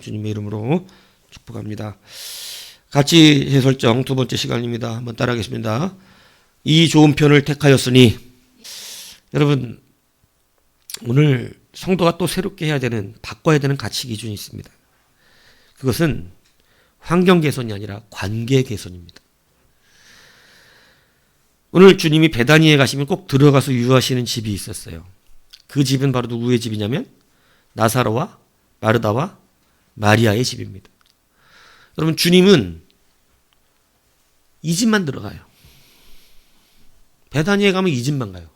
주님의 이름으로 축복합니다. 가치 해설정 두 번째 시간입니다. 한번 따라하겠습니다. 이 좋은 편을 택하였으니. 여러분, 오늘 성도가 또 새롭게 해야 되는, 바꿔야 되는 가치 기준이 있습니다. 그것은 환경 개선이 아니라 관계 개선입니다. 오늘 주님이 베다니에 가시면 꼭 들어가서 유하시는 집이 있었어요. 그 집은 바로 누구의 집이냐면 나사로와 마르다와 마리아의 집입니다. 여러분, 주님은 이 집만 들어가요. 베다니에 가면 이 집만 가요.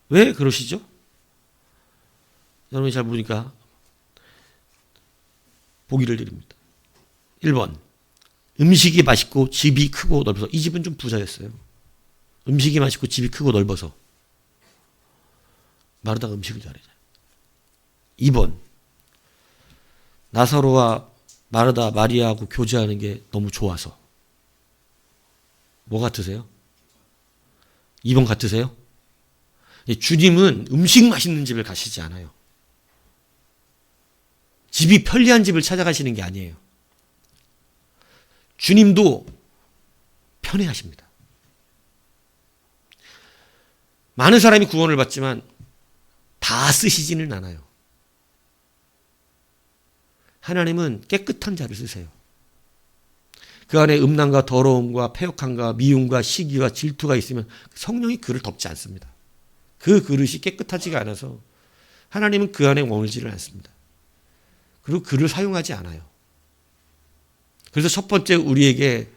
왜 그러시죠? 여러분이 잘 모르니까 보기를 드립니다. 1번, 음식이 맛있고 집이 크고 넓어서. 이 집은 좀 부자였어요. 음식이 맛있고 집이 크고 넓어서 마르다가 음식을 잘해요. 2번, 나사로와 마르다, 마리아하고 교제하는 게 너무 좋아서. 뭐 같으세요? 2번 같으세요? 주님은 음식 맛있는 집을 가시지 않아요. 집이 편리한 집을 찾아가시는 게 아니에요. 주님도 편애하십니다. 많은 사람이 구원을 받지만 다 쓰시지는 않아요. 하나님은 깨끗한 자를 쓰세요. 그 안에 음란과 더러움과 패역함과 미움과 시기와 질투가 있으면 성령이 그를 덮지 않습니다. 그 그릇이 깨끗하지가 않아서 하나님은 그 안에 머물지를 않습니다. 그리고 그를 사용하지 않아요. 그래서 첫 번째 우리에게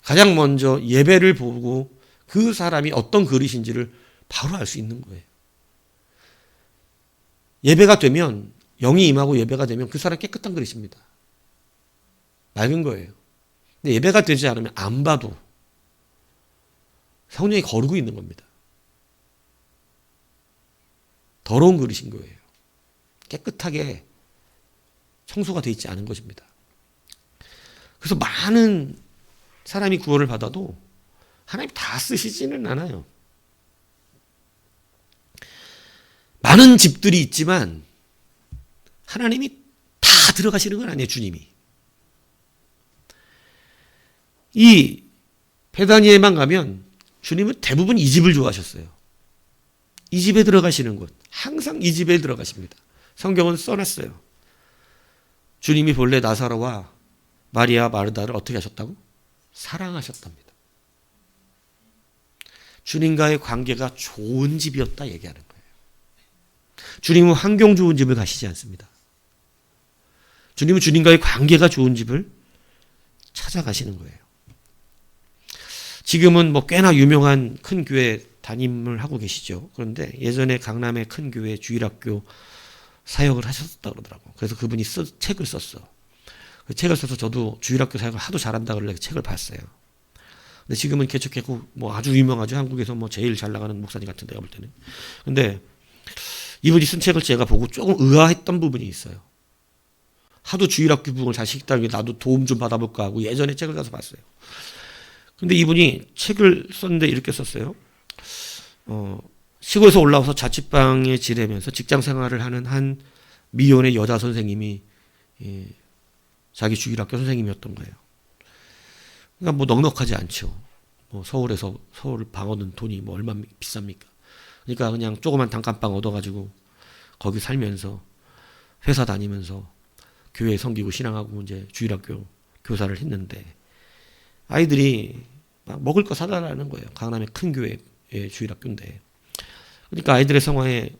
가장 먼저 예배를 보고 그 사람이 어떤 그릇인지를 바로 알 수 있는 거예요. 예배가 되면, 영이 임하고 예배가 되면 그 사람 깨끗한 그릇입니다. 맑은 거예요. 근데 예배가 되지 않으면 안 봐도 성령이 거르고 있는 겁니다. 더러운 그릇인 거예요. 깨끗하게 청소가 되어 있지 않은 것입니다. 그래서 많은 사람이 구원을 받아도 하나님 다 쓰시지는 않아요. 많은 집들이 있지만 하나님이 다 들어가시는 건 아니에요, 주님이. 이 베다니에만 가면 주님은 대부분 이 집을 좋아하셨어요. 이 집에 들어가시는 곳, 항상 이 집에 들어가십니다. 성경은 써놨어요. 주님이 본래 나사로와 마리아, 마르다를 어떻게 하셨다고? 사랑하셨답니다. 주님과의 관계가 좋은 집이었다 얘기하는 거예요. 주님은 환경 좋은 집을 가시지 않습니다. 주님은 주님과의 관계가 좋은 집을 찾아가시는 거예요. 지금은 뭐 꽤나 유명한 큰 교회 담임을 하고 계시죠. 그런데 예전에 강남의 큰 교회 주일학교 사역을 하셨다 그러더라고요. 그래서 그분이 책을 썼어. 그 책을 써서 저도 주일학교 사역을 하도 잘한다 그러길래 책을 봤어요. 근데 지금은 개척했고 뭐 아주 유명하죠. 한국에서 뭐 제일 잘 나가는 목사님 같은 데가 볼 때는. 근데 이분이 쓴 책을 제가 보고 조금 의아했던 부분이 있어요. 하도 주일학교 부흥을 잘 시켰다는 게 나도 도움 좀 받아볼까 하고 예전에 책을 사서 봤어요. 근데 이분이 책을 썼는데 이렇게 썼어요. 시골에서 올라와서 자취방에 지내면서 직장 생활을 하는 한 미혼의 여자 선생님이 자기 주일학교 선생님이었던 거예요. 그러니까 뭐 넉넉하지 않죠. 뭐 서울에서 서울 방어는 돈이 뭐 얼마 비쌉니까? 그러니까 그냥 조그만 단칸방 얻어가지고 거기 살면서 회사 다니면서 교회 섬기고 신앙하고 이제 주일학교 교사를 했는데 아이들이 막 먹을 거 사달라는 거예요. 강남의 큰 교회의 주일학교인데. 그러니까 아이들의 생활에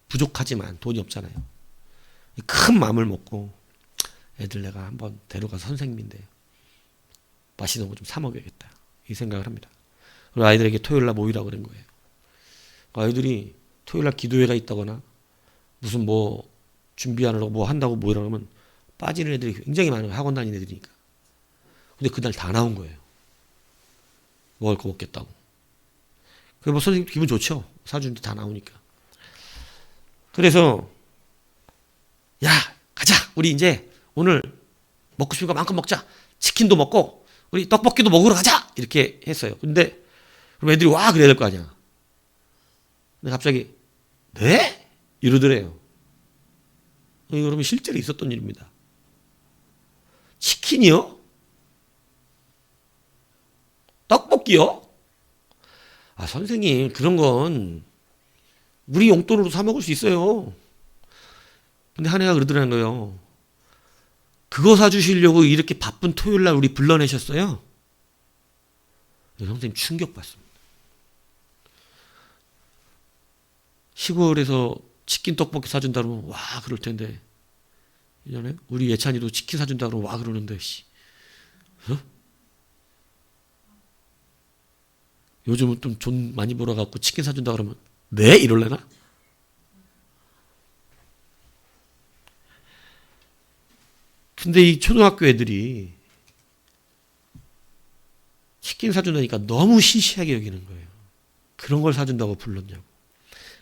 부족하지만 돈이 없잖아요. 큰 마음을 먹고 애들 내가 한번 데려가서 선생님인데 맛있는 거 좀 사 먹여야겠다 이 생각을 합니다. 그리고 아이들에게 토요일날 모이라고 그런 거예요. 아이들이 토요일날 기도회가 있다거나 무슨 뭐 준비하느라고 뭐 한다고 모이라고 하면 빠지는 애들이 굉장히 많아요. 학원 다니는 애들이니까. 근데 그날 다 나온 거예요. 먹을 거 먹겠다고. 그래 뭐 선생님 기분 좋죠. 사주는데 다 나오니까. 그래서 야 가자. 우리 이제 오늘 먹고 싶은 거 마음껏 먹자. 치킨도 먹고 우리 떡볶이도 먹으러 가자. 이렇게 했어요. 근데 그럼 애들이 와 그래야 될 거 아니야. 근데 갑자기 네? 이러더래요. 여러분 실제로 있었던 일입니다. 치킨이요? 떡볶이요? 아, 선생님, 그런 건 우리 용돈으로 사 먹을 수 있어요. 근데 한 애가 그러더라는 거예요. 그거 사주시려고 이렇게 바쁜 토요일 날 우리 불러내셨어요? 선생님 충격받습니다. 시골에서 치킨 떡볶이 사준다 그러면 와 그럴 텐데 예전에 우리 예찬이도 치킨 사준다 그러면 와 그러는데 어? 요즘은 좀 돈 많이 벌어갖고 치킨 사준다 그러면 네? 이럴래나? 근데 이 초등학교 애들이 치킨 사준다니까 너무 시시하게 여기는 거예요. 그런 걸 사준다고 불렀냐고.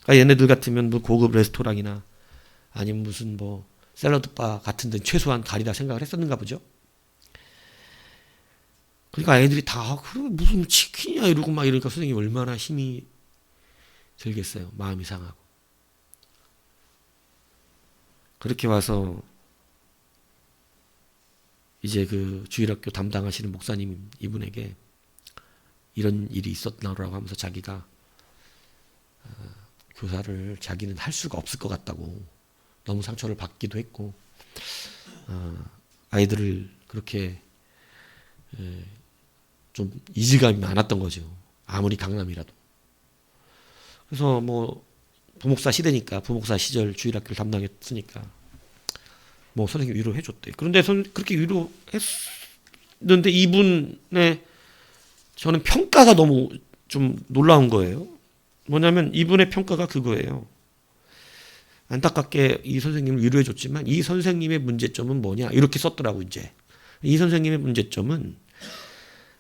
그러니까 얘네들 같으면 뭐 고급 레스토랑이나 아니면 무슨 뭐 샐러드바 같은 데 최소한 가리다 생각을 했었는가 보죠. 그러니까 애들이 다 그래 무슨 치킨이야 이러고 막 이러니까 선생님이 얼마나 힘이 들겠어요. 마음이 상하고. 그렇게 와서 이제 그 주일학교 담당하시는 목사님 이분에게 이런 일이 있었나라고 하면서 자기가 교사를 자기는 할 수가 없을 것 같다고 너무 상처를 받기도 했고 아이들을 그렇게 좀 이질감이 많았던 거죠. 아무리 강남이라도. 그래서 뭐 부목사 시대니까 부목사 시절 주일학교를 담당했으니까 뭐 선생님 위로해 줬대. 그런데 그렇게 위로했는데 이분의 저는 평가가 너무 좀 놀라운 거예요. 뭐냐면 이분의 평가가 그거예요. 안타깝게 이 선생님을 위로해 줬지만 이 선생님의 문제점은 뭐냐 이렇게 썼더라고. 이제 이 선생님의 문제점은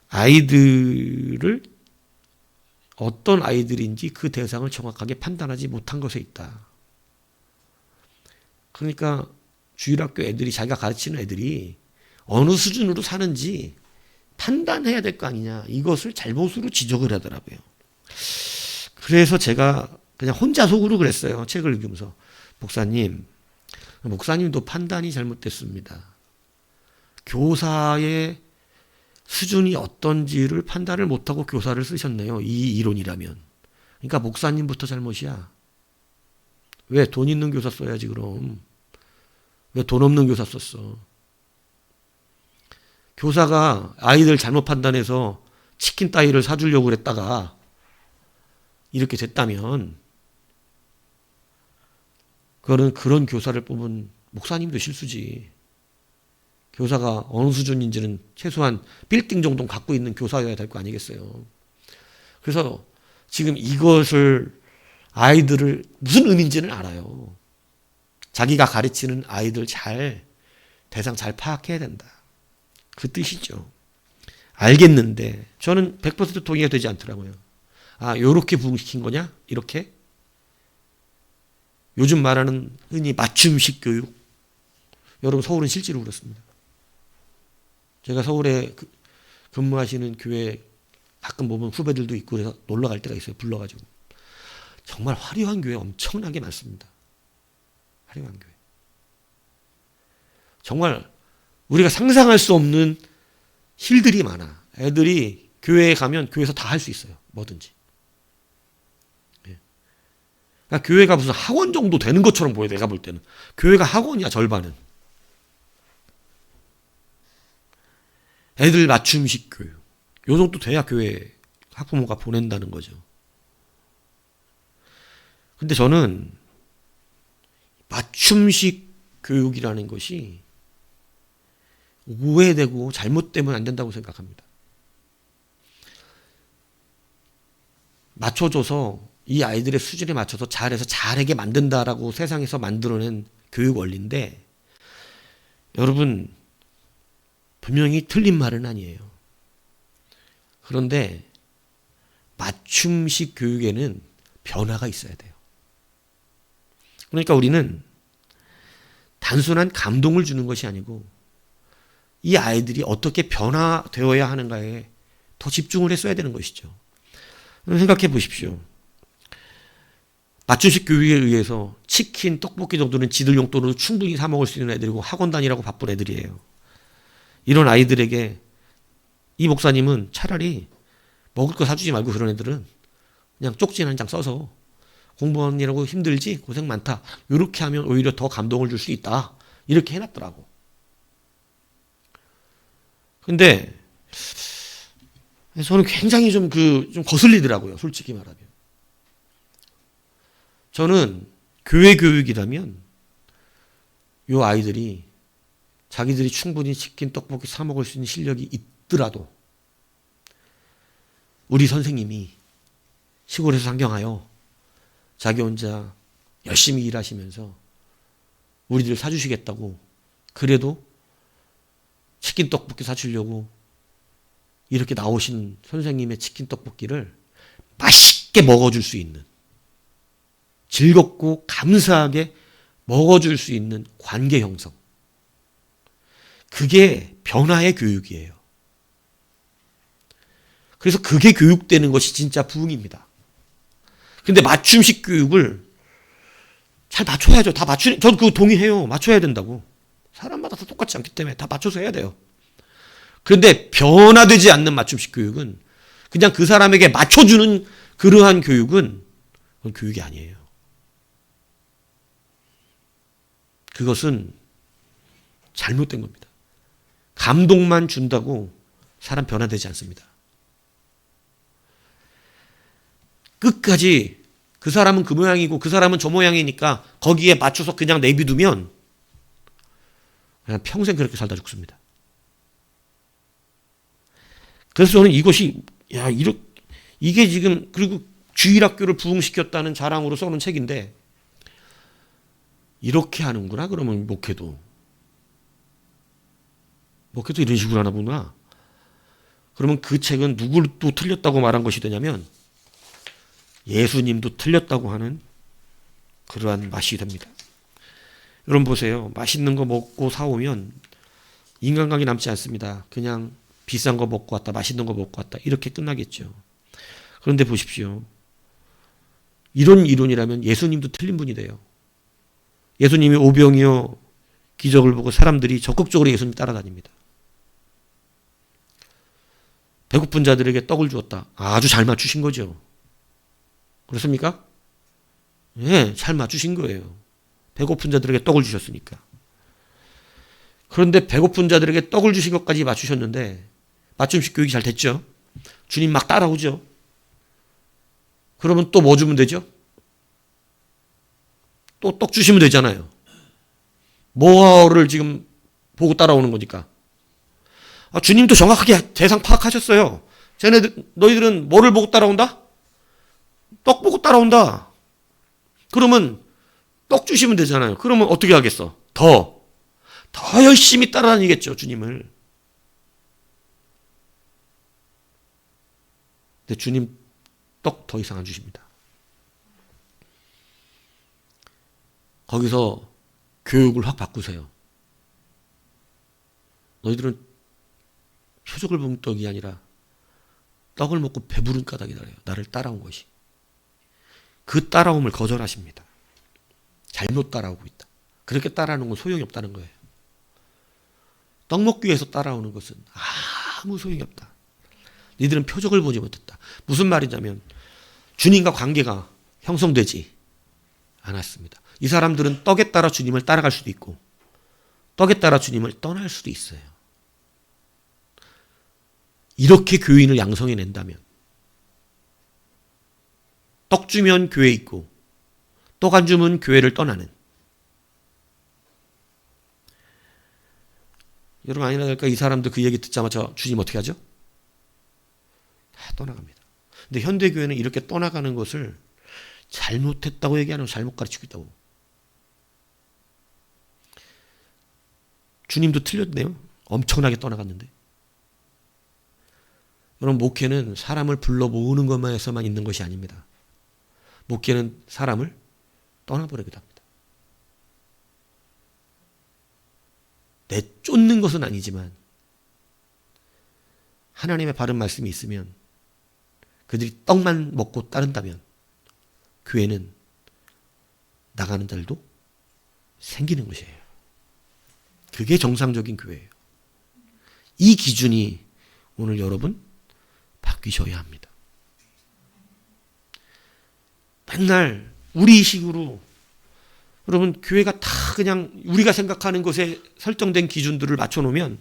아이들을 어떤 아이들인지 그 대상을 정확하게 판단하지 못한 것에 있다. 그러니까 주일학교 애들이 자기가 가르치는 애들이 어느 수준으로 사는지 판단해야 될 거 아니냐. 이것을 잘못으로 지적을 하더라고요. 그래서 제가 그냥 혼자 속으로 그랬어요. 책을 읽으면서. 목사님도 판단이 잘못됐습니다. 교사의 수준이 어떤지를 판단을 못하고 교사를 쓰셨네요. 이 이론이라면. 그러니까 목사님부터 잘못이야. 왜 돈 있는 교사 써야지 그럼. 왜 돈 없는 교사 썼어. 교사가 아이들 잘못 판단해서 치킨 따위를 사주려고 그랬다가 이렇게 됐다면 그거는 그런 교사를 뽑은 목사님도 실수지. 교사가 어느 수준인지는 최소한 빌딩 정도는 갖고 있는 교사여야 될 거 아니겠어요. 그래서 지금 이것을 아이들을 무슨 의미인지는 알아요. 자기가 가르치는 아이들 대상 잘 파악해야 된다. 그 뜻이죠. 알겠는데 저는 100% 동의가 되지 않더라고요. 아, 요렇게 부흥시킨 거냐? 이렇게? 요즘 말하는 흔히 맞춤식 교육. 여러분 서울은 실제로 그렇습니다. 제가 서울에 근무하시는 교회 가끔 보면 후배들도 있고 그래서 놀러 갈 때가 있어요. 불러가지고. 정말 화려한 교회 엄청나게 많습니다. 화려한 교회. 정말 우리가 상상할 수 없는 힐들이 많아. 애들이 교회에 가면 교회에서 다 할 수 있어요. 뭐든지. 그러니까 교회가 무슨 학원 정도 되는 것처럼 보여. 내가 볼 때는. 교회가 학원이야. 절반은. 애들 맞춤식 교육. 요 정도 돼야 교회 학부모가 보낸다는 거죠. 근데 저는 맞춤식 교육이라는 것이 오해되고 잘못되면 안 된다고 생각합니다. 맞춰줘서 이 아이들의 수준에 맞춰서 잘해서 잘하게 만든다라고 세상에서 만들어낸 교육 원리인데 여러분 분명히 틀린 말은 아니에요. 그런데 맞춤식 교육에는 변화가 있어야 돼요. 그러니까 우리는 단순한 감동을 주는 것이 아니고 이 아이들이 어떻게 변화되어야 하는가에 더 집중을 했어야 되는 것이죠. 생각해 보십시오. 맞춤식 교육에 의해서 치킨, 떡볶이 정도는 지들 용돈으로 충분히 사 먹을 수 있는 애들이고 학원 다니라고 바쁜 애들이에요. 이런 아이들에게 이 목사님은 차라리 먹을 거 사주지 말고 그런 애들은 그냥 쪽지 한 장 써서 공부하느라고 힘들지 고생 많다 이렇게 하면 오히려 더 감동을 줄 수 있다 이렇게 해놨더라고. 근데 저는 굉장히 좀 거슬리더라고요. 솔직히 말하면. 저는 교회 교육이라면 이 아이들이 자기들이 충분히 치킨, 떡볶이 사 먹을 수 있는 실력이 있더라도 우리 선생님이 시골에서 상경하여 자기 혼자 열심히 일하시면서 우리들 사주시겠다고 그래도 치킨, 떡볶이 사주려고 이렇게 나오신 선생님의 치킨, 떡볶이를 맛있게 먹어줄 수 있는 즐겁고 감사하게 먹어줄 수 있는 관계 형성. 그게 변화의 교육이에요. 그래서 그게 교육되는 것이 진짜 부흥입니다. 근데 맞춤식 교육을 잘 맞춰야죠. 저도 그거 동의해요. 맞춰야 된다고. 사람마다 다 똑같지 않기 때문에 다 맞춰서 해야 돼요. 그런데 변화되지 않는 맞춤식 교육은 그냥 그 사람에게 맞춰주는 그러한 교육은 그건 교육이 아니에요. 그것은 잘못된 겁니다. 감동만 준다고 사람 변화되지 않습니다. 끝까지 그 사람은 그 모양이고 그 사람은 저 모양이니까 거기에 맞춰서 그냥 내비두면 그냥 평생 그렇게 살다 죽습니다. 그래서 저는 이것이 이게 지금 그리고 주일학교를 부흥시켰다는 자랑으로 써놓은 책인데 이렇게 하는구나. 그러면 목회도 이런 식으로 하나 보구나. 그러면 그 책은 누구를 또 틀렸다고 말한 것이 되냐면 예수님도 틀렸다고 하는 그러한 맛이 됩니다. 여러분 보세요. 맛있는 거 먹고 사오면 인간관계 남지 않습니다. 그냥 비싼 거 먹고 왔다, 맛있는 거 먹고 왔다 이렇게 끝나겠죠. 그런데 보십시오. 이런 이론이라면 예수님도 틀린 분이 돼요. 예수님이 오병이어 기적을 보고 사람들이 적극적으로 예수님 따라다닙니다. 배고픈 자들에게 떡을 주었다. 아주 잘 맞추신 거죠. 그렇습니까? 네, 잘 맞추신 거예요. 배고픈 자들에게 떡을 주셨으니까. 그런데 배고픈 자들에게 떡을 주신 것까지 맞추셨는데 맞춤식 교육이 잘 됐죠. 주님 막 따라오죠. 그러면 또 뭐 주면 되죠? 또 떡 주시면 되잖아요. 뭐를 지금 보고 따라오는 거니까. 주님도 정확하게 대상 파악하셨어요. 너희들은 뭐를 보고 따라온다? 떡 보고 따라온다. 그러면 떡 주시면 되잖아요. 그러면 어떻게 하겠어? 더 열심히 따라다니겠죠, 주님을. 근데 주님 떡 더 이상 안 주십니다. 거기서 교육을 확 바꾸세요. 너희들은 표적을 본 떡이 아니라 떡을 먹고 배부른 까닭이다. 나를 따라온 것이. 그 따라옴을 거절하십니다. 잘못 따라오고 있다. 그렇게 따라하는 건 소용이 없다는 거예요. 떡 먹기 위해서 따라오는 것은 아무 소용이 없다. 너희들은 표적을 보지 못했다. 무슨 말이냐면 주님과 관계가 형성되지 않았습니다. 이 사람들은 떡에 따라 주님을 따라갈 수도 있고 떡에 따라 주님을 떠날 수도 있어요. 이렇게 교인을 양성해낸다면 떡 주면 교회 있고 떡 안 주면 교회를 떠나는. 여러분 아니나 될까 이 사람들 그 얘기 듣자마자 주님 어떻게 하죠? 다 떠나갑니다. 근데 현대교회는 이렇게 떠나가는 것을 잘못했다고 얘기하는 거 잘못 가르치고 있다고. 주님도 틀렸네요. 엄청나게 떠나갔는데. 여러분 목회는 사람을 불러 모으는 것만 해서만 있는 것이 아닙니다. 목회는 사람을 떠나버리기도 합니다. 내쫓는 것은 아니지만 하나님의 바른 말씀이 있으면 그들이 떡만 먹고 따른다면 교회는 나가는 자들도 생기는 것이에요. 그게 정상적인 교회예요. 이 기준이 오늘 여러분 바뀌셔야 합니다. 맨날 우리식으로 여러분 교회가 다 그냥 우리가 생각하는 것에 설정된 기준들을 맞춰놓으면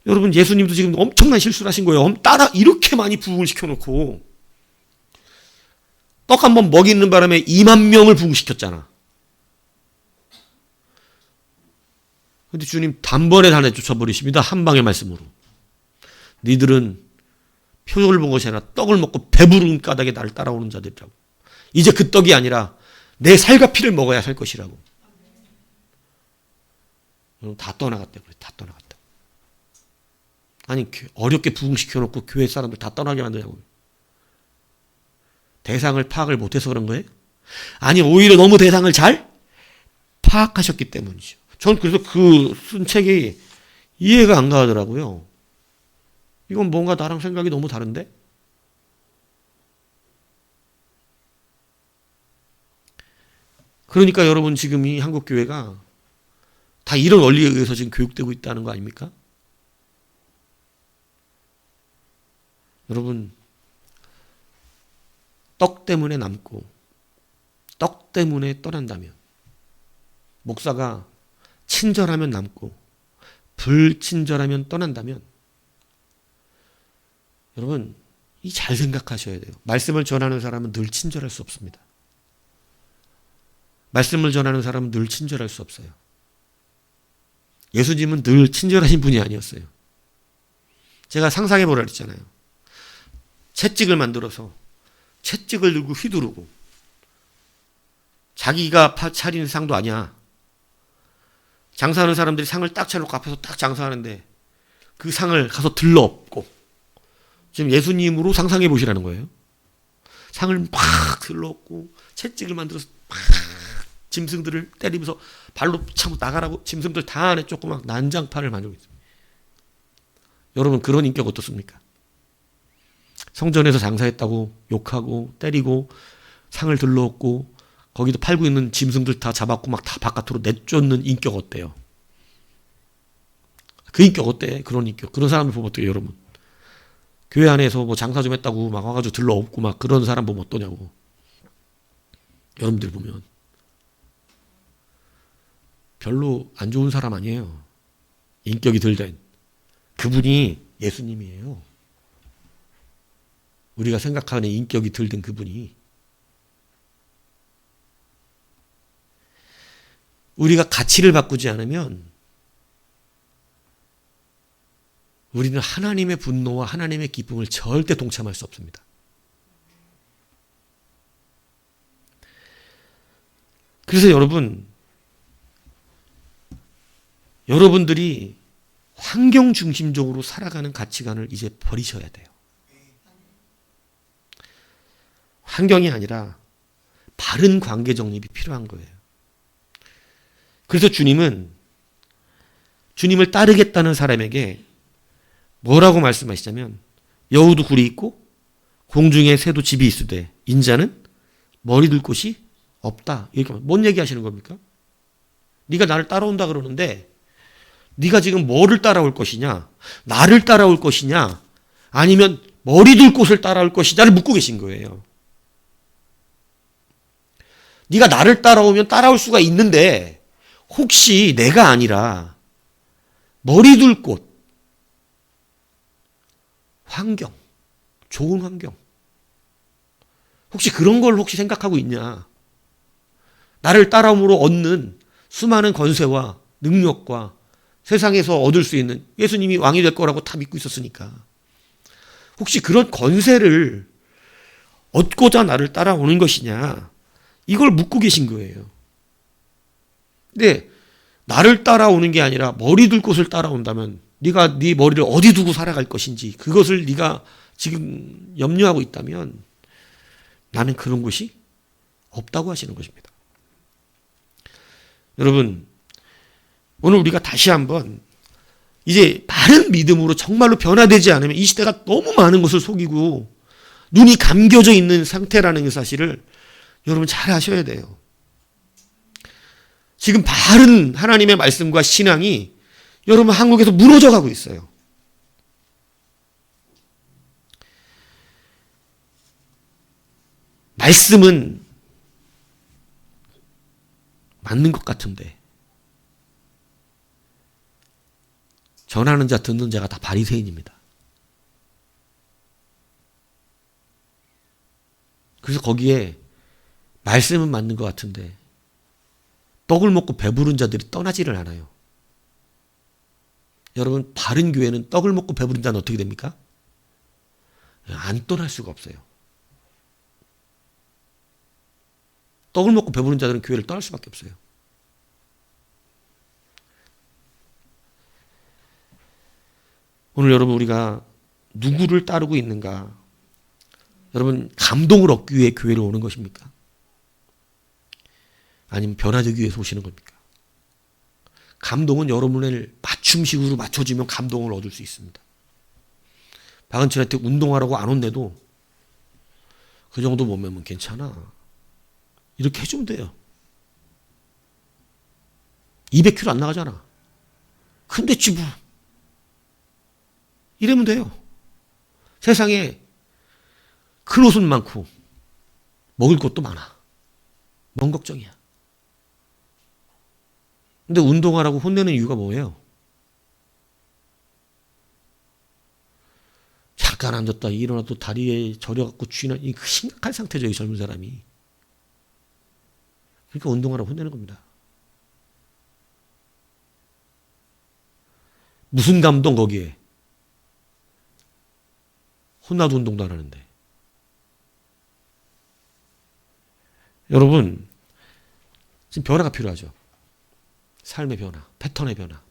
여러분 예수님도 지금 엄청난 실수를 하신 거예요. 따라 이렇게 많이 부흥을 시켜놓고 떡 한 번 먹이는 바람에 2만 명을 부흥시켰잖아. 근데 주님 단번에 다 내쫓아버리십니다. 한 방의 말씀으로. 니들은 표적을 본 것이 아니라 떡을 먹고 배부른 까닭에 나를 따라오는 자들이라고. 이제 그 떡이 아니라 내 살과 피를 먹어야 살 것이라고. 다 떠나갔대. 그래, 다 떠나갔다. 아니 어렵게 부흥시켜놓고 교회 사람들 다 떠나게 만드냐고. 대상을 파악을 못해서 그런 거예요? 아니 오히려 너무 대상을 잘 파악하셨기 때문이죠. 전 그래서 그 쓴 책이 이해가 안 가더라고요. 이건 뭔가 나랑 생각이 너무 다른데? 그러니까 여러분 지금 이 한국교회가 다 이런 원리에 의해서 지금 교육되고 있다는 거 아닙니까? 여러분 떡 때문에 남고 떡 때문에 떠난다면 목사가 친절하면 남고 불친절하면 떠난다면 여러분 이 잘 생각하셔야 돼요. 말씀을 전하는 사람은 늘 친절할 수 없습니다. 말씀을 전하는 사람은 늘 친절할 수 없어요. 예수님은 늘 친절하신 분이 아니었어요. 제가 상상해 보라 그랬잖아요. 채찍을 만들어서 채찍을 들고 휘두르고 자기가 차린 상도 아니야. 장사하는 사람들이 상을 딱 차려놓고 앞에서 딱 장사하는데 그 상을 가서 들러엎고 지금 예수님으로 상상해 보시라는 거예요. 상을 막 들러엎고 채찍을 만들어서 막 짐승들을 때리면서 발로 차고 나가라고 짐승들 다 안에 조그막 난장판을 만들고 있습니다. 여러분 그런 인격 어떻습니까? 성전에서 장사했다고 욕하고 때리고 상을 들러엎고 거기도 팔고 있는 짐승들 다 잡았고 막 다 바깥으로 내쫓는 인격 어때요? 그 인격 어때? 그런 인격. 그런 사람을 보면 어때요, 여러분? 교회 안에서 뭐 장사 좀 했다고 막 와가지고 들러엎고 막 그런 사람 보면 어떠냐고. 여러분들 보면 별로 안 좋은 사람 아니에요. 인격이 들된. 그분이 예수님이에요. 우리가 생각하는 인격이 들된 그분이. 우리가 가치를 바꾸지 않으면 우리는 하나님의 분노와 하나님의 기쁨을 절대 동참할 수 없습니다. 그래서 여러분들이 환경 중심적으로 살아가는 가치관을 이제 버리셔야 돼요. 환경이 아니라 바른 관계 정립이 필요한 거예요. 그래서 주님은 주님을 따르겠다는 사람에게 뭐라고 말씀하시냐면 여우도 굴이 있고 공중에 새도 집이 있으되 인자는 머리 둘 곳이 없다. 이렇게 뭔 얘기하시는 겁니까? 네가 나를 따라온다 그러는데 네가 지금 뭐를 따라올 것이냐? 나를 따라올 것이냐? 아니면 머리 둘 곳을 따라올 것이냐를 묻고 계신 거예요. 네가 나를 따라오면 따라올 수가 있는데 혹시 내가 아니라 머리 둘 곳, 환경, 좋은 환경 혹시 그런 걸 혹시 생각하고 있냐? 나를 따라옴으로 얻는 수많은 권세와 능력과 세상에서 얻을 수 있는 예수님이 왕이 될 거라고 다 믿고 있었으니까 혹시 그런 권세를 얻고자 나를 따라오는 것이냐? 이걸 묻고 계신 거예요. 근데 나를 따라오는 게 아니라 머리 둘 곳을 따라온다면 네가 네 머리를 어디 두고 살아갈 것인지 그것을 네가 지금 염려하고 있다면 나는 그런 것이 없다고 하시는 것입니다. 여러분 오늘 우리가 다시 한번 이제 바른 믿음으로 정말로 변화되지 않으면 이 시대가 너무 많은 것을 속이고 눈이 감겨져 있는 상태라는 사실을 여러분 잘 아셔야 돼요. 지금 바른 하나님의 말씀과 신앙이 여러분 한국에서 무너져 가고 있어요. 말씀은 맞는 것 같은데 전하는 자 듣는 자가 다 바리새인입니다. 그래서 거기에 말씀은 맞는 것 같은데 떡을 먹고 배부른 자들이 떠나지를 않아요. 여러분 바른 교회는 떡을 먹고 배부른 자는 어떻게 됩니까? 안 떠날 수가 없어요. 떡을 먹고 배부른 자들은 교회를 떠날 수밖에 없어요. 오늘 여러분 우리가 누구를 따르고 있는가? 여러분 감동을 얻기 위해 교회로 오는 것입니까? 아니면 변화되기 위해서 오시는 겁니까? 감동은 여러분을 맞춤식으로 맞춰주면 감동을 얻을 수 있습니다. 박은철한테 운동하라고 안 혼내도 그 정도 몸매면 괜찮아. 이렇게 해주면 돼요. 200kg 안 나가잖아. 근데 뭐. 이러면 돼요. 세상에 큰 옷은 많고 먹을 것도 많아. 뭔 걱정이야. 근데 운동하라고 혼내는 이유가 뭐예요? 잠깐 앉았다 일어나도 다리에 저려갖고 쥐는 이 심각한 상태죠, 이 젊은 사람이. 그러니까 운동하라고 혼내는 겁니다. 무슨 감동 거기에? 혼나도 운동도 안 하는데. 여러분 지금 변화가 필요하죠. 삶의 변화, 패턴의 변화.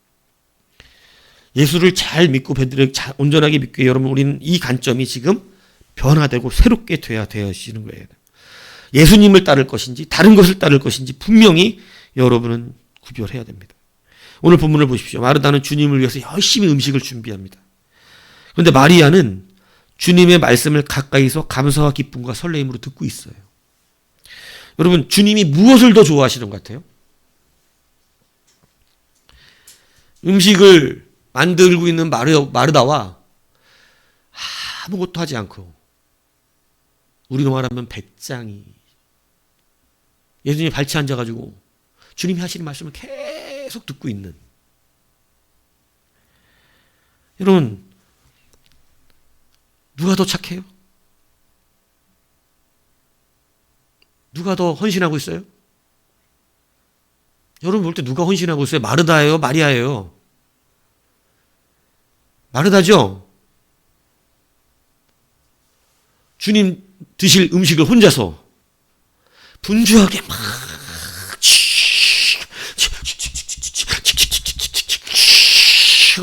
예수를 잘 믿고 온전하게 믿고 여러분 우리는 이 관점이 지금 변화되고 새롭게 돼야 되시는 거예요. 예수님을 따를 것인지 다른 것을 따를 것인지 분명히 여러분은 구별해야 됩니다. 오늘 본문을 보십시오. 마르다는 주님을 위해서 열심히 음식을 준비합니다. 그런데 마리아는 주님의 말씀을 가까이서 감사와 기쁨과 설레임으로 듣고 있어요. 여러분 주님이 무엇을 더 좋아하시는 것 같아요? 음식을 만들고 있는 마르다와 아무것도 하지 않고 우리로 말하면 배짱이 예수님이 발치 앉아가지고 주님이 하시는 말씀을 계속 듣고 있는. 여러분 누가 더 착해요? 누가 더 헌신하고 있어요? 여러분 볼 때 누가 헌신하고 있어요? 마르다예요? 마리아예요? 마르다죠? 주님 드실 음식을 혼자서 분주하게 막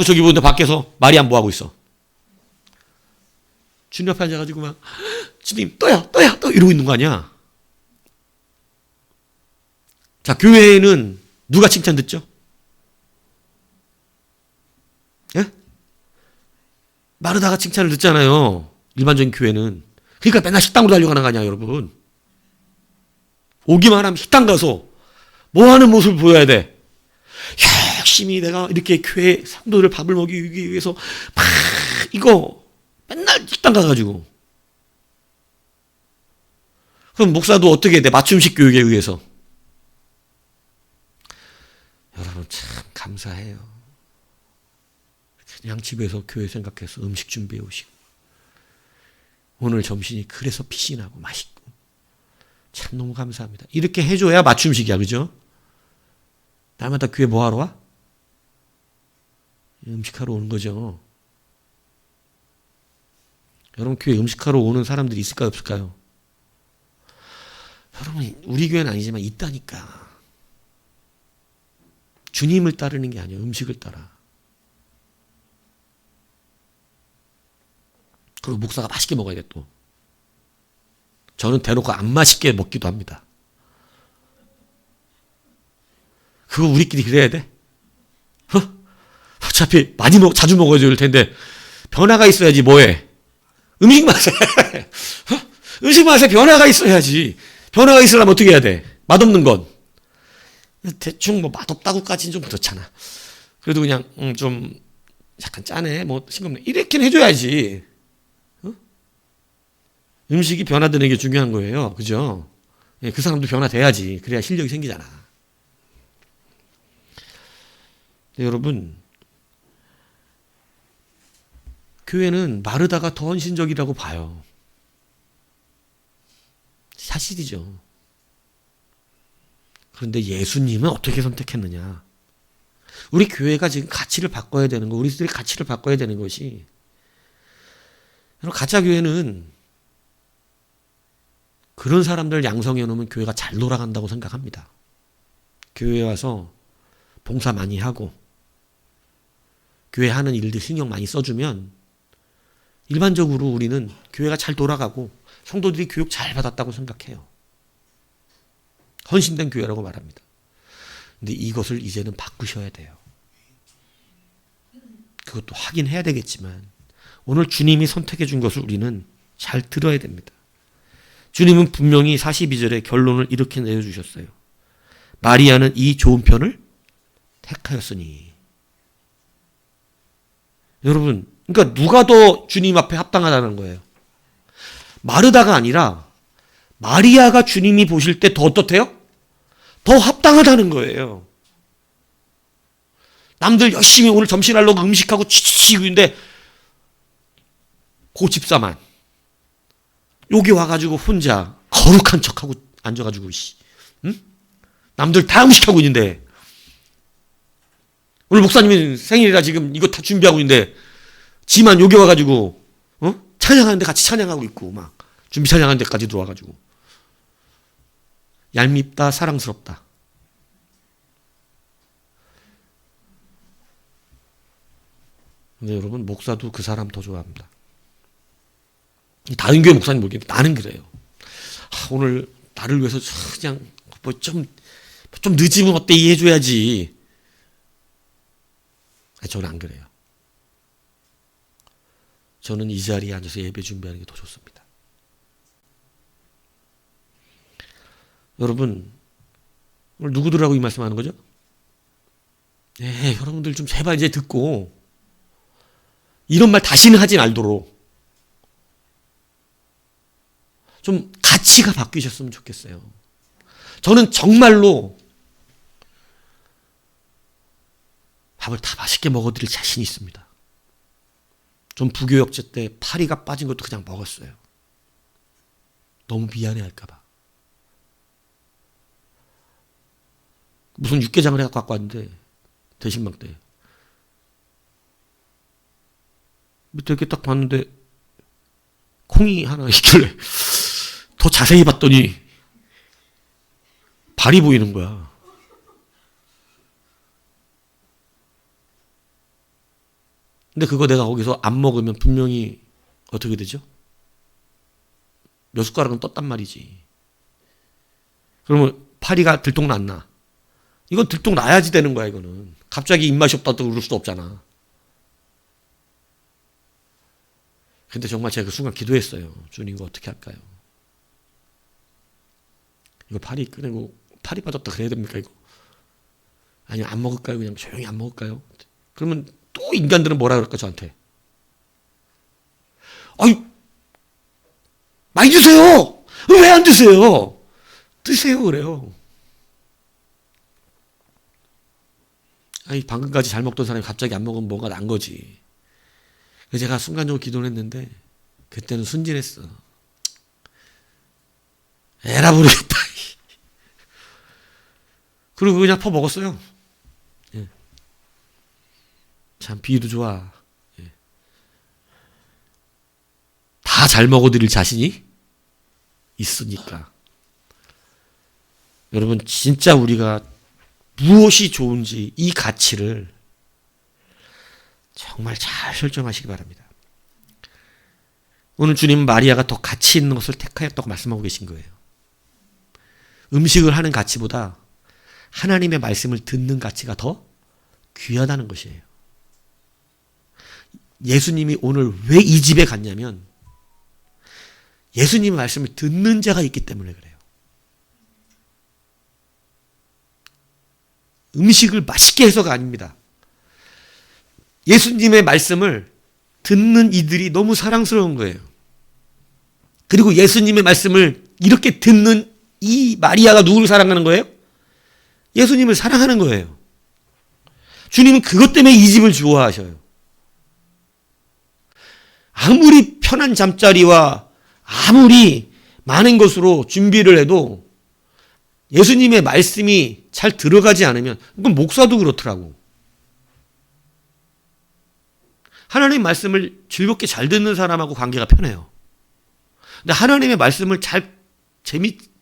저기 보는데 밖에서 마리아 뭐 하고 있어? 주님 앞에 앉아가지고 막 주님 또야 이러고 있는 거 아니야? 자, 교회에는 누가 칭찬 듣죠? 예? 마르다가 칭찬을 듣잖아요. 일반적인 교회는. 그러니까 맨날 식당으로 달려가는 거 아니야, 여러분. 오기만 하면 식당 가서 뭐 하는 모습을 보여야 돼? 열심히 내가 이렇게 교회 성도들 밥을 먹이기 위해서 막 이거 맨날 식당 가가지고. 그럼 목사도 어떻게 해야 돼? 맞춤식 교육에 의해서. 여러분 참 감사해요. 그냥 집에서 교회 생각해서 음식 준비해 오시고 오늘 점심이 그래서 피신하고 맛있고 참 너무 감사합니다. 이렇게 해줘야 맞춤식이야, 그죠? 날마다 교회 뭐 하러 와? 음식하러 오는 거죠. 여러분 교회 음식하러 오는 사람들이 있을까요, 없을까요? 여러분 우리 교회는 아니지만 있다니까. 주님을 따르는 게 아니에요. 음식을 따라. 그리고 목사가 맛있게 먹어야 돼 또. 저는 대놓고 안 맛있게 먹기도 합니다. 그거 우리끼리 그래야 돼? 어차피 자주 먹어야 될 텐데 변화가 있어야지 뭐해? 음식 맛에 음식 맛에 변화가 있어야지. 변화가 있으려면 어떻게 해야 돼? 맛없는 건 대충 뭐 맛없다고까지는 좀 그렇잖아. 그래도 그냥 좀 약간 짜네, 뭐 싱겁네, 이렇게는 해줘야지. 어? 음식이 변화되는 게 중요한 거예요. 그죠? 예, 그 사람도 변화돼야지. 그래야 실력이 생기잖아. 네, 여러분, 교회는 마르다가 더 헌신적이라고 봐요. 사실이죠. 그런데 예수님은 어떻게 선택했느냐? 우리 교회가 지금 가치를 바꿔야 되는 거, 우리들의 가치를 바꿔야 되는 것이, 가짜 교회는 그런 사람들 양성해 놓으면 교회가 잘 돌아간다고 생각합니다. 교회에 와서 봉사 많이 하고 교회 하는 일들 신경 많이 써주면 일반적으로 우리는 교회가 잘 돌아가고 성도들이 교육 잘 받았다고 생각해요. 헌신된 교회라고 말합니다. 근데 이것을 이제는 바꾸셔야 돼요. 그것도 하긴 해야 되겠지만 오늘 주님이 선택해 준 것을 우리는 잘 들어야 됩니다. 주님은 분명히 42절에 결론을 이렇게 내어주셨어요. 마리아는 이 좋은 편을 택하였으니. 여러분, 그러니까 누가 더 주님 앞에 합당하다는 거예요? 마르다가 아니라 마리아가 주님이 보실 때 더 어떻대요? 더 합당하다는 거예요. 남들 열심히 오늘 점심하려고 음식하고 치치치고 있는데 그 집사만 여기 와가지고 혼자 거룩한 척하고 앉아가지고 응? 남들 다 음식하고 있는데 오늘 목사님이 생일이라 지금 이거 다 준비하고 있는데 지만 여기 와가지고 찬양하는데 같이 찬양하고 있고 막 준비 찬양하는 데까지 들어와가지고 얄밉다, 사랑스럽다. 근데 여러분, 목사도 그 사람 더 좋아합니다. 다른 교회 목사님 모르겠는데 나는 그래요. 오늘 나를 위해서 그냥 뭐 좀 늦으면 어때 이해해줘야지. 저는 안 그래요. 저는 이 자리에 앉아서 예배 준비하는 게 더 좋습니다. 여러분, 오늘 누구들하고 이 말씀하는 거죠? 여러분들 좀 제발 이제 듣고 이런 말 다시는 하지 말도록 좀 가치가 바뀌셨으면 좋겠어요. 저는 정말로 밥을 다 맛있게 먹어드릴 자신이 있습니다. 좀 부교역제 때 파리가 빠진 것도 그냥 먹었어요. 너무 미안해할까 봐. 무슨 육개장을 해갖고 갖고 왔는데 대신방 때 밑에 이렇게 딱 봤는데 콩이 하나 있길래 더 자세히 봤더니 발이 보이는 거야. 근데 그거 내가 거기서 안 먹으면 분명히 어떻게 되죠? 몇 숟가락은 떴단 말이지. 그러면 파리가 들통났나? 이건 들통나야지 되는 거야, 이거는. 갑자기 입맛이 없다고 그럴 수도 없잖아. 근데 정말 제가 그 순간 기도했어요. 주님, 이거 어떻게 할까요? 이거 파리 끄내고 파리 빠졌다 그래야 됩니까, 이거? 아니면 안 먹을까요? 그냥 조용히 안 먹을까요? 그러면 또 인간들은 뭐라 그럴까, 저한테? 아유, 많이 드세요! 왜 안 드세요? 드세요, 그래요. 아니, 방금까지 잘 먹던 사람이 갑자기 안 먹으면 뭔가 난 거지. 그래서 제가 순간적으로 기도를 했는데, 그때는 순진했어. 에라 모르겠다. 그리고 그냥 퍼 먹었어요. 예. 참, 비유도 좋아. 예. 다 잘 먹어드릴 자신이 있으니까. 여러분, 진짜 우리가 무엇이 좋은지 이 가치를 정말 잘 설정하시기 바랍니다. 오늘 주님은 마리아가 더 가치 있는 것을 택하였다고 말씀하고 계신 거예요. 음식을 하는 가치보다 하나님의 말씀을 듣는 가치가 더 귀하다는 것이에요. 예수님이 오늘 왜 이 집에 갔냐면 예수님의 말씀을 듣는 자가 있기 때문에 그래요. 음식을 맛있게 해서가 아닙니다. 예수님의 말씀을 듣는 이들이 너무 사랑스러운 거예요. 그리고 예수님의 말씀을 이렇게 듣는 이 마리아가 누구를 사랑하는 거예요? 예수님을 사랑하는 거예요. 주님은 그것 때문에 이 집을 좋아하셔요. 아무리 편한 잠자리와 아무리 많은 것으로 준비를 해도 예수님의 말씀이 잘 들어가지 않으면, 그건 목사도 그렇더라고. 하나님의 말씀을 즐겁게 잘 듣는 사람하고 관계가 편해요. 근데 하나님의 말씀을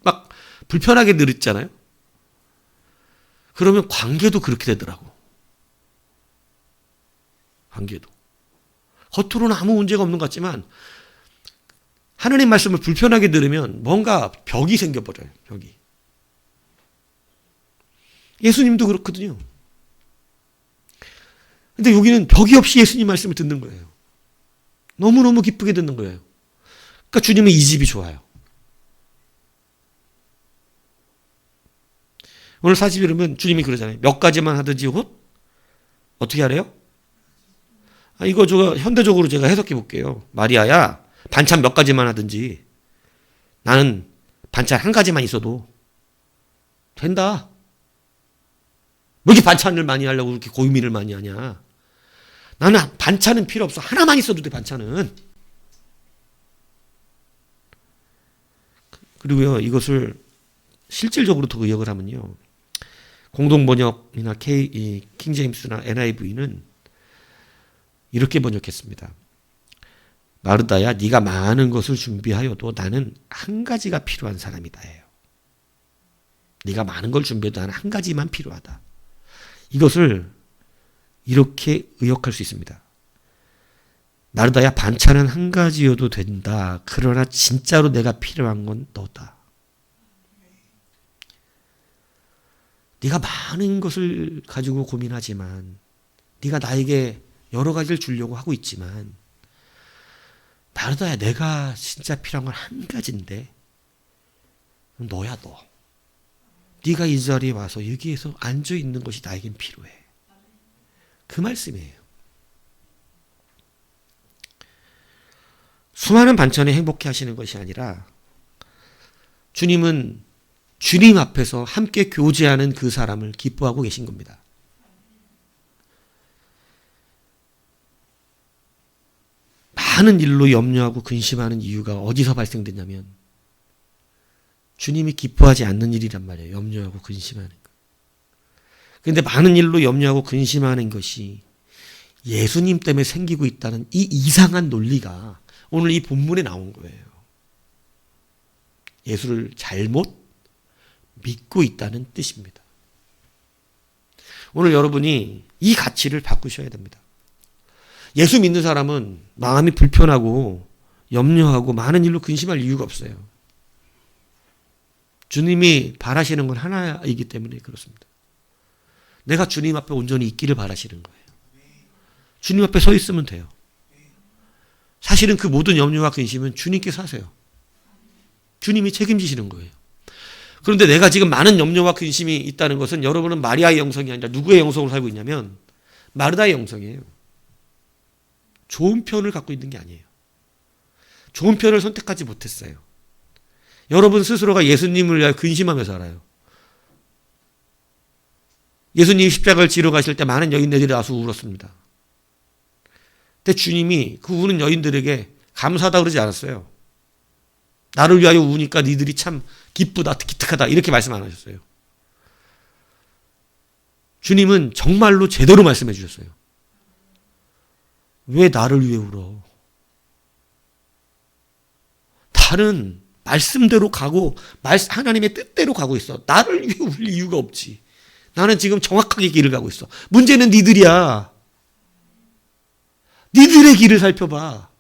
막 불편하게 들었잖아요. 그러면 관계도 그렇게 되더라고. 관계도. 겉으로는 아무 문제가 없는 것 같지만 하나님 말씀을 불편하게 들으면 뭔가 벽이 생겨버려요. 벽이. 예수님도 그렇거든요. 근데 여기는 벽이 없이 예수님 말씀을 듣는 거예요. 너무너무 기쁘게 듣는 거예요. 그러니까 주님은 이 집이 좋아요. 오늘 40일이면 주님이 그러잖아요. 몇 가지만 하든지 곧 어떻게 하래요? 이거 현대적으로 제가 해석해 볼게요. 마리아야, 반찬 몇 가지만 하든지 나는 반찬 한 가지만 있어도 된다. 왜 이렇게 반찬을 많이 하려고 그렇게 고민을 많이 하냐. 나는 반찬은 필요 없어. 하나만 있어도 돼, 반찬은. 그리고요, 이것을 실질적으로 더 의역을 하면요, 공동번역이나 킹제임스나 NIV는 이렇게 번역했습니다. 마르다야, 네가 많은 것을 준비하여도 나는 한 가지가 필요한 사람이다예요. 네가 많은 걸 준비해도 나는 한 가지만 필요하다. 이것을 이렇게 의역할 수 있습니다. 마르다야, 반찬은 한 가지여도 된다. 그러나 진짜로 내가 필요한 건 너다. 네가 많은 것을 가지고 고민하지만, 네가 나에게 여러 가지를 주려고 하고 있지만, 마르다야, 내가 진짜 필요한 건 한 가지인데 너야, 너. 네가 이 자리에 와서 여기에서 앉아 있는 것이 나에겐 필요해. 그 말씀이에요. 수많은 반찬에 행복해 하시는 것이 아니라 주님은 주님 앞에서 함께 교제하는 그 사람을 기뻐하고 계신 겁니다. 많은 일로 염려하고 근심하는 이유가 어디서 발생되냐면 주님이 기뻐하지 않는 일이란 말이에요. 염려하고 근심하는 것. 그런데 많은 일로 염려하고 근심하는 것이 예수님 때문에 생기고 있다는 이 이상한 논리가 오늘 이 본문에 나온 거예요. 예수를 잘못 믿고 있다는 뜻입니다. 오늘 여러분이 이 가치를 바꾸셔야 됩니다. 예수 믿는 사람은 마음이 불편하고 염려하고 많은 일로 근심할 이유가 없어요. 주님이 바라시는 건 하나이기 때문에 그렇습니다. 내가 주님 앞에 온전히 있기를 바라시는 거예요. 주님 앞에 서 있으면 돼요. 사실은 그 모든 염려와 근심은 주님께서 하세요. 주님이 책임지시는 거예요. 그런데 내가 지금 많은 염려와 근심이 있다는 것은 여러분은 마리아의 영성이 아니라 누구의 영성으로 살고 있냐면 마르다의 영성이에요. 좋은 편을 갖고 있는 게 아니에요. 좋은 편을 선택하지 못했어요. 여러분 스스로가 예수님을 위하여 근심하며 살아요. 예수님이 십자가를 지러 가실 때 많은 여인들이 나서 울었습니다. 근데 주님이 그 우는 여인들에게 감사하다 그러지 않았어요. 나를 위하여 우니까 니들이 참 기쁘다, 기특하다 이렇게 말씀 안 하셨어요. 주님은 정말로 제대로 말씀해 주셨어요. 왜 나를 위해 울어? 다른 말씀대로 가고 하나님의 뜻대로 가고 있어. 나를 위해 울 이유가 없지. 나는 지금 정확하게 길을 가고 있어. 문제는 니들이야. 니들의 길을 살펴봐.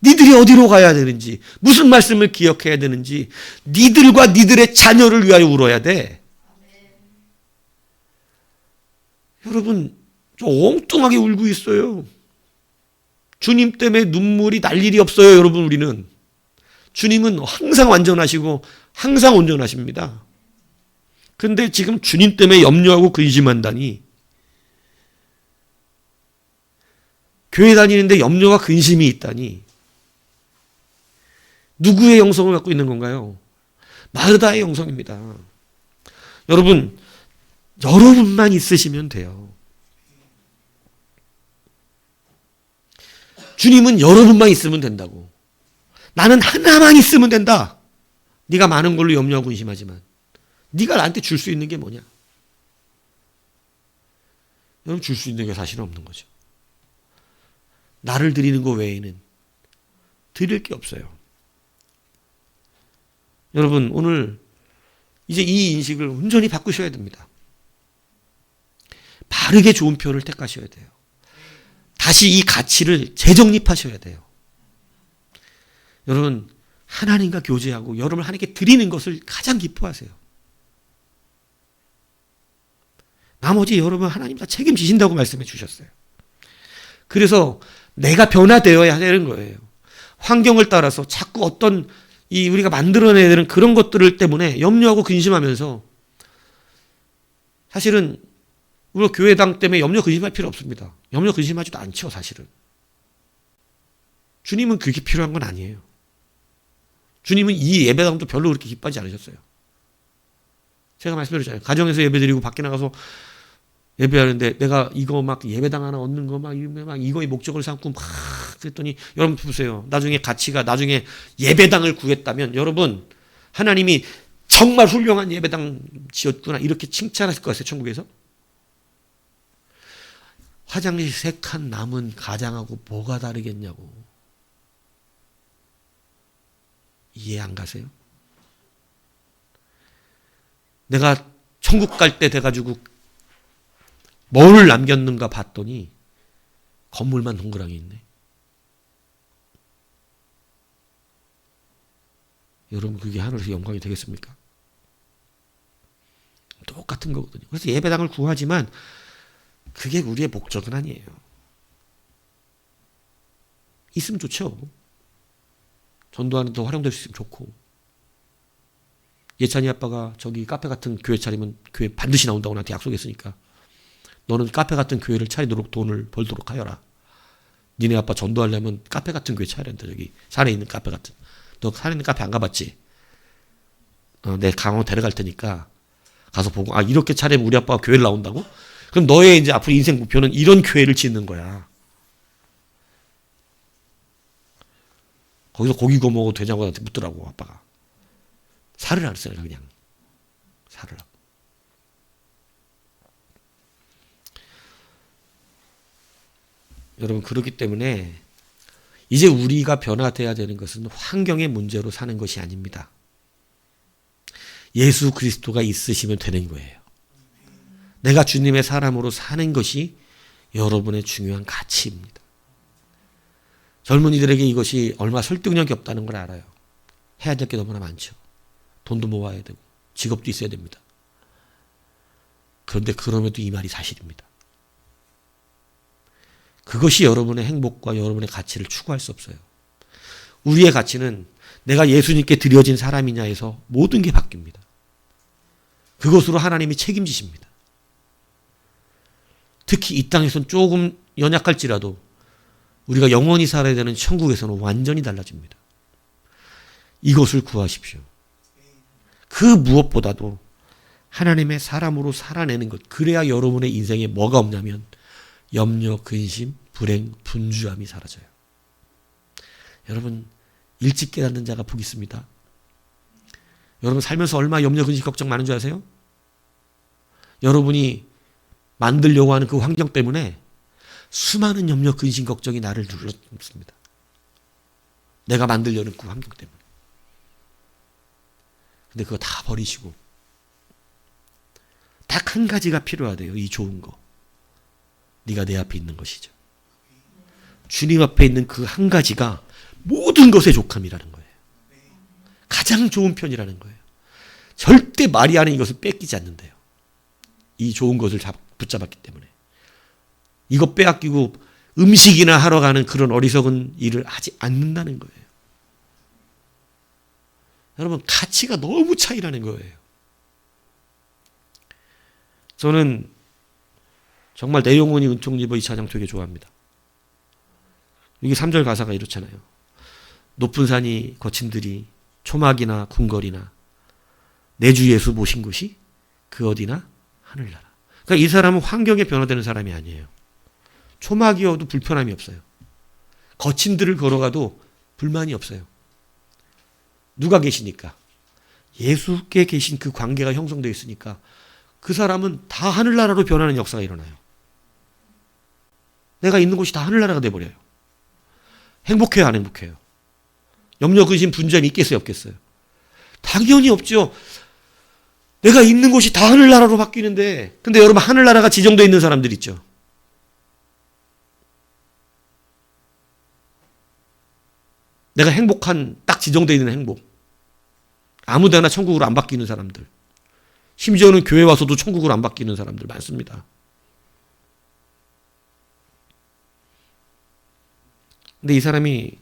니들이 어디로 가야 되는지, 무슨 말씀을 기억해야 되는지, 니들과 니들의 자녀를 위하여 울어야 돼. 여러분, 좀 엉뚱하게 울고 있어요. 주님 때문에 눈물이 날 일이 없어요, 여러분, 우리는. 주님은 항상 완전하시고, 항상 온전하십니다. 근데 지금 주님 때문에 염려하고 근심한다니, 교회 다니는데 염려와 근심이 있다니, 누구의 영성을 갖고 있는 건가요? 마르다의 영성입니다. 여러분만 있으시면 돼요. 주님은 여러분만 있으면 된다고. 나는 하나만 있으면 된다. 네가 많은 걸로 염려하고 근심하지만 네가 나한테 줄 수 있는 게 뭐냐? 여러분, 줄 수 있는 게 사실은 없는 거죠. 나를 드리는 것 외에는 드릴 게 없어요. 여러분, 오늘 이제 이 인식을 온전히 바꾸셔야 됩니다. 바르게 좋은 표를 택하셔야 돼요. 다시 이 가치를 재정립하셔야 돼요. 여러분, 하나님과 교제하고 여러분을 하나님께 드리는 것을 가장 기뻐하세요. 나머지 여러분 하나님 다 책임지신다고 말씀해 주셨어요. 그래서 내가 변화되어야 되는 거예요. 환경을 따라서 자꾸 어떤 우리가 만들어내야 되는 그런 것들을 때문에 염려하고 근심하면서, 사실은 우리 교회당 때문에 염려 근심할 필요 없습니다. 염려 근심하지도 않죠, 사실은. 주님은 그게 필요한 건 아니에요. 주님은 이 예배당도 별로 그렇게 기뻐하지 않으셨어요. 제가 말씀드렸잖아요. 가정에서 예배드리고 밖에 나가서 예배하는데 내가 이거 막 예배당 하나 얻는 거 막 이거의 목적을 삼고 막 그랬더니, 여러분 보세요. 나중에 예배당을 구했다면 여러분, 하나님이 정말 훌륭한 예배당 지었구나 이렇게 칭찬하실 것 같아요, 천국에서. 화장실 3칸 남은 가장하고 뭐가 다르겠냐고. 이해 안 가세요? 내가 천국 갈 때 돼가지고 뭘 남겼는가 봤더니 건물만 동그라미 있네. 여러분, 그게 하늘에서 영광이 되겠습니까? 똑같은 거거든요. 그래서 예배당을 구하지만 그게 우리의 목적은 아니에요. 있으면 좋죠. 전도하는 더 활용될 수 있으면 좋고, 예찬이 아빠가 저기 카페 같은 교회 차리면 교회 반드시 나온다고 나한테 약속했으니까 너는 카페 같은 교회를 차리도록 돈을 벌도록 하여라. 니네 아빠 전도하려면 카페 같은 교회 차려야 된다. 저기 산에 있는 카페 같은. 너 산에 있는 카페 안 가봤지? 내 강원 데려갈 테니까 가서 보고, 이렇게 차리면 우리 아빠가 교회를 나온다고? 그럼 너의 이제 앞으로 인생 목표는 이런 교회를 짓는 거야. 거기서 고기 구워 먹어도 되냐고 나한테 묻더라고, 아빠가. 살을 안 써요, 그냥. 살을. 여러분, 그렇기 때문에 이제 우리가 변화돼야 되는 것은 환경의 문제로 사는 것이 아닙니다. 예수 그리스도가 있으시면 되는 거예요. 내가 주님의 사람으로 사는 것이 여러분의 중요한 가치입니다. 젊은이들에게 이것이 얼마 설득력이 없다는 걸 알아요. 해야 될 게 너무나 많죠. 돈도 모아야 되고 직업도 있어야 됩니다. 그런데 그럼에도 이 말이 사실입니다. 그것이 여러분의 행복과 여러분의 가치를 추구할 수 없어요. 우리의 가치는 내가 예수님께 드려진 사람이냐에서 모든 게 바뀝니다. 그것으로 하나님이 책임지십니다. 특히 이 땅에서는 조금 연약할지라도 우리가 영원히 살아야 되는 천국에서는 완전히 달라집니다. 이것을 구하십시오. 그 무엇보다도 하나님의 사람으로 살아내는 것, 그래야 여러분의 인생에 뭐가 없냐면 염려, 근심, 불행, 분주함이 사라져요. 여러분, 일찍 깨닫는 자가 복이 있습니다. 여러분 살면서 얼마나 염려, 근심, 걱정 많은 줄 아세요? 여러분이 만들려고 하는 그 환경 때문에 수많은 염려, 근심, 걱정이 나를 눌렀습니다. 내가 만들려는 그 환경 때문에. 근데 그거 다 버리시고 딱 한 가지가 필요하대요. 이 좋은 거. 네가 내 앞에 있는 것이죠. 주님 앞에 있는 그 한 가지가 모든 것의 족함이라는 거예요. 가장 좋은 편이라는 거예요. 절대 마리아는 이것을 뺏기지 않는데요. 이 좋은 것을 붙잡았기 때문에. 이거 빼앗기고 음식이나 하러 가는 그런 어리석은 일을 하지 않는다는 거예요. 여러분, 가치가 너무 차이라는 거예요. 저는 정말 내 영혼이 은총 입어 이 찬양 되게 좋아합니다. 이게 3절 가사가 이렇잖아요. 높은 산이 거친 들이 초막이나 궁궐이나 내 주 예수 모신 곳이 그 어디나 하늘나라. 그러니까 이 사람은 환경에 변화되는 사람이 아니에요. 초막이어도 불편함이 없어요. 거친 들을 걸어가도 불만이 없어요. 누가 계시니까? 예수께 계신 그 관계가 형성되어 있으니까 그 사람은 다 하늘나라로 변하는 역사가 일어나요. 내가 있는 곳이 다 하늘나라가 돼버려요. 행복해요, 안 행복해요? 염려, 근심, 분쟁이 있겠어요, 없겠어요? 당연히 없죠. 내가 있는 곳이 다 하늘나라로 바뀌는데, 근데 여러분 하늘나라가 지정되어 있는 사람들 있죠. 내가 행복한 딱 지정되어 있는 행복. 아무데나 천국으로 안 바뀌는 사람들. 심지어는 교회 와서도 천국으로 안 바뀌는 사람들 많습니다. 근데 이 사람이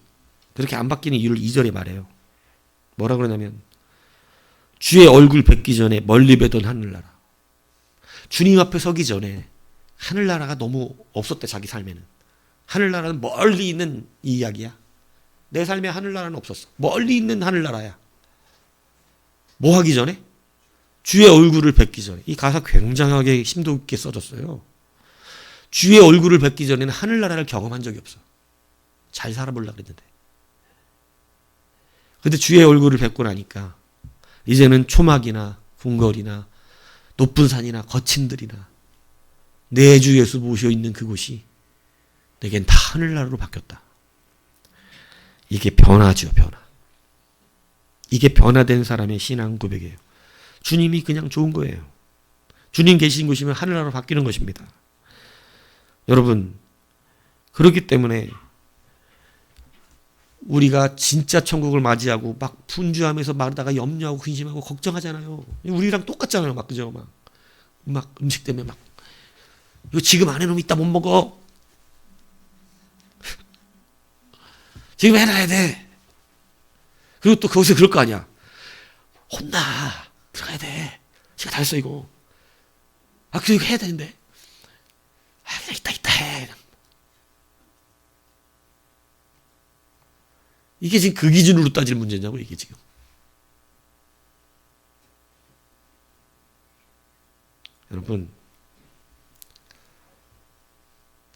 그렇게 안 바뀌는 이유를 2절에 말해요. 뭐라 그러냐면 주의 얼굴 뵙기 전에 멀리 뵈던 하늘나라. 주님 앞에 서기 전에 하늘나라가 너무 없었대, 자기 삶에는. 하늘나라는 멀리 있는 이 이야기야. 내 삶에 하늘나라는 없었어. 멀리 있는 하늘나라야. 뭐 하기 전에? 주의 얼굴을 뵙기 전에. 이 가사 굉장하게 심도 있게 써졌어요. 주의 얼굴을 뵙기 전에는 하늘나라를 경험한 적이 없어. 잘 살아보려고 그랬는데. 근데 주의 얼굴을 뵙고 나니까 이제는 초막이나 궁궐이나 높은 산이나 거친 들이나 내 주 예수 모셔 있는 그곳이 내겐 다 하늘나라로 바뀌었다. 이게 변화죠, 변화. 이게 변화된 사람의 신앙 고백이에요. 주님이 그냥 좋은 거예요. 주님 계신 곳이면 하늘나라로 바뀌는 것입니다. 여러분, 그렇기 때문에 우리가 진짜 천국을 맞이하고 막 분주하면서 말하다가 염려하고 근심하고 걱정하잖아요. 우리랑 똑같잖아요. 막 그죠? 막 음식 때문에 막 이거 지금 안 해놓으면 이따 못 먹어. 지금 해놔야 돼. 그리고 또 거기서 그럴 거 아니야. 혼나. 들어가야 돼. 시간 다 했어 이거. 아 그리고 해야 되는데. 아 그냥 이따 해. 이게 지금 그 기준으로 따질 문제냐고, 이게 지금. 여러분,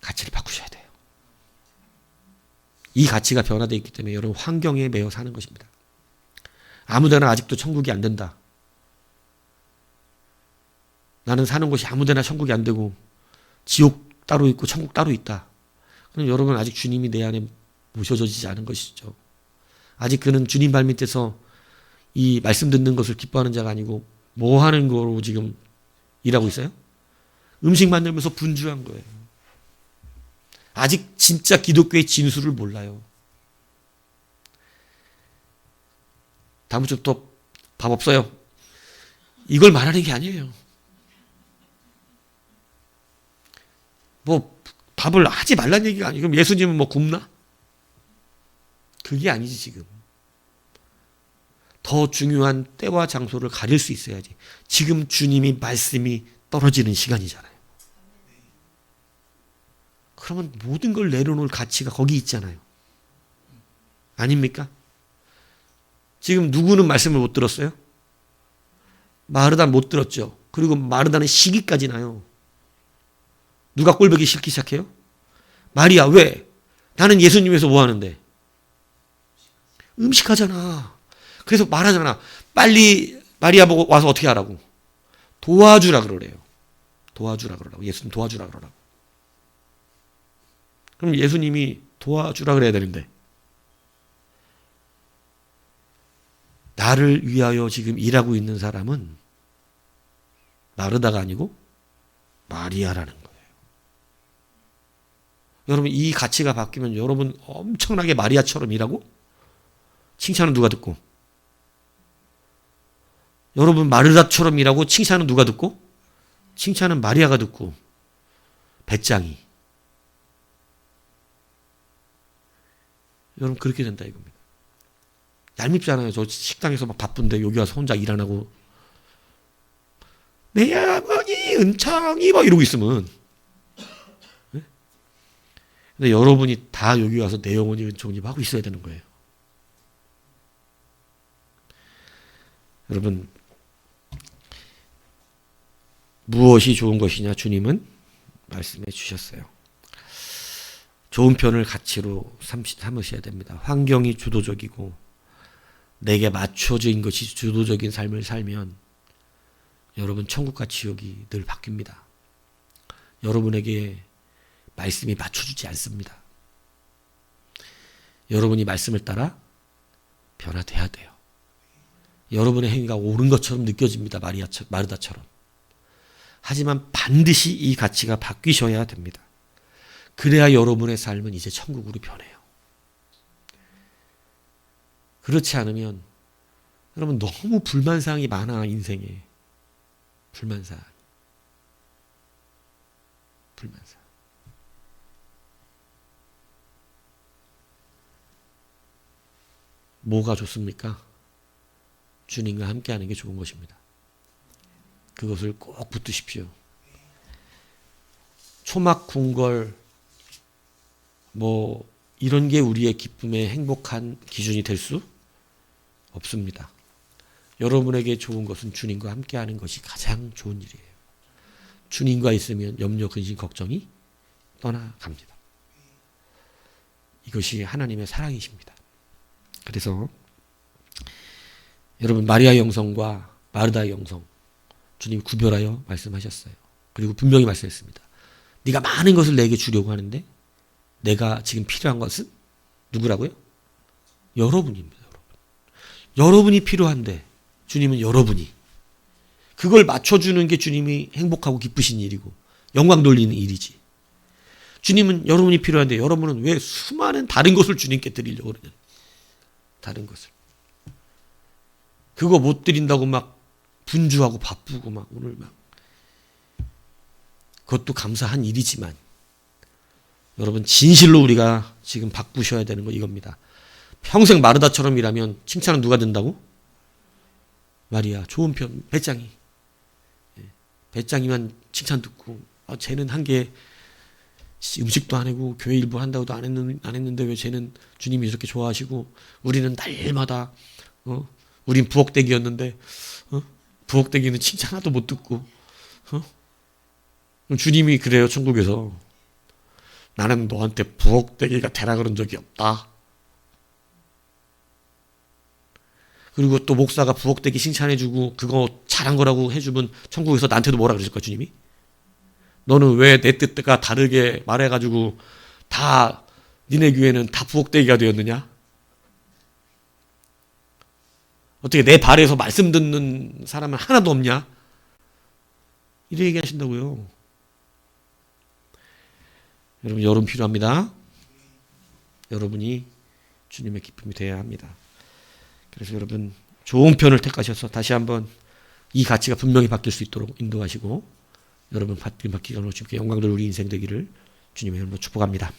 가치를 바꾸셔야 돼요. 이 가치가 변화되어 있기 때문에 여러분 환경에 매여 사는 것입니다. 아무데나 아직도 천국이 안 된다. 나는 사는 곳이 아무데나 천국이 안 되고 지옥 따로 있고 천국 따로 있다. 그럼 여러분 아직 주님이 내 안에 모셔지지 않은 것이죠. 아직 그는 주님 발밑에서 이 말씀 듣는 것을 기뻐하는 자가 아니고 뭐 하는 거로 지금 일하고 있어요? 음식 만들면서 분주한 거예요. 아직 진짜 기독교의 진수를 몰라요. 다음 주부터 밥 없어요. 이걸 말하는 게 아니에요. 뭐 밥을 하지 말란 얘기가 아니고 그럼 예수님은 뭐 굶나? 그게 아니지 지금. 더 중요한 때와 장소를 가릴 수 있어야지. 지금 주님이 말씀이 떨어지는 시간이잖아요. 그러면 모든 걸 내려놓을 가치가 거기 있잖아요. 아닙니까? 지금 누구는 말씀을 못 들었어요? 마르다 못 들었죠. 그리고 마르다는 시기까지 나요. 누가 꼴보기 싫기 시작해요? 마리아 왜? 나는 예수님에서 뭐 하는데? 음식하잖아. 그래서 말하잖아. 빨리 마리아 보고 와서 어떻게 하라고? 도와주라 그러래요. 도와주라 그러라고. 예수님 도와주라 그러라고. 그럼 예수님이 도와주라 그래야 되는데 나를 위하여 지금 일하고 있는 사람은 마르다가 아니고 마리아라는 거예요. 여러분 이 가치가 바뀌면 여러분 엄청나게 마리아처럼 일하고 칭찬은 누가 듣고? 여러분 마르다처럼 일하고 칭찬은 누가 듣고? 칭찬은 마리아가 듣고 배짱이. 여러분 그렇게 된다 이겁니다. 얄밉잖아요. 저 식당에서 막 바쁜데 여기 와서 혼자 일 안 하고 내 어머니 은창이 막 이러고 있으면, 네? 근데 여러분이 다 여기 와서 내 영혼이 은총님 하고 있어야 되는 거예요. 여러분, 무엇이 좋은 것이냐 주님은 말씀해 주셨어요. 좋은 편을 가치로 삼으셔야 됩니다. 환경이 주도적이고 내게 맞춰진 것이 주도적인 삶을 살면 여러분 천국과 지옥이 늘 바뀝니다. 여러분에게 말씀이 맞춰주지 않습니다. 여러분이 말씀을 따라 변화돼야 돼요. 여러분의 행위가 옳은 것처럼 느껴집니다. 마르다처럼. 하지만 반드시 이 가치가 바뀌셔야 됩니다. 그래야 여러분의 삶은 이제 천국으로 변해요. 그렇지 않으면 여러분 너무 불만사항이 많아. 인생에 불만사항. 뭐가 좋습니까? 주님과 함께하는 게 좋은 것입니다. 그것을 꼭 붙드십시오. 초막 궁궐 뭐 이런 게 우리의 기쁨의 행복한 기준이 될 수 없습니다. 여러분에게 좋은 것은 주님과 함께하는 것이 가장 좋은 일이에요. 주님과 있으면 염려, 근심, 걱정이 떠나갑니다. 이것이 하나님의 사랑이십니다. 그래서 여러분 마리아의 영성과 마르다의 영성 주님이 구별하여 말씀하셨어요. 그리고 분명히 말씀했습니다. 네가 많은 것을 내게 주려고 하는데 내가 지금 필요한 것은 누구라고요? 여러분입니다. 여러분이 필요한데 주님은 여러분이 그걸 맞춰주는 게 주님이 행복하고 기쁘신 일이고 영광 돌리는 일이지. 주님은 여러분이 필요한데 여러분은 왜 수많은 다른 것을 주님께 드리려고 그러냐. 다른 것을. 그거 못 드린다고 막 분주하고 바쁘고 막 오늘 막 그것도 감사한 일이지만 여러분 진실로 우리가 지금 바꾸셔야 되는 거 이겁니다. 평생 마르다처럼 일하면 칭찬은 누가 된다고? 마리아 좋은 편 배짱이. 배짱이만 칭찬 듣고 쟤는 한 게 음식도 안 하고 교회 일부 한다고도 안 했는데 왜 쟤는 주님이 이렇게 좋아하시고 우리는 날마다 우린 부엌대기였는데 부엌대기는 칭찬 하나도 못 듣고 주님이 그래요. 천국에서 나는 너한테 부엌대기가 되라 그런 적이 없다. 그리고 또 목사가 부엌대기 칭찬해주고 그거 잘한 거라고 해주면 천국에서 나한테도 뭐라 그러실 거야 주님이? 너는 왜 내 뜻과 다르게 말해가지고 다 니네 교회는 다 부엌대기가 되었느냐? 어떻게 내 발에서 말씀 듣는 사람은 하나도 없냐? 이렇게 얘기하신다고요. 여러분 필요합니다. 여러분이 주님의 기쁨이 되어야 합니다. 그래서 여러분 좋은 편을 택하셔서 다시 한번 이 가치가 분명히 바뀔 수 있도록 인도하시고 여러분 받기가 주님께 영광 돌 우리 인생 되기를 주님의 이름으로 축복합니다.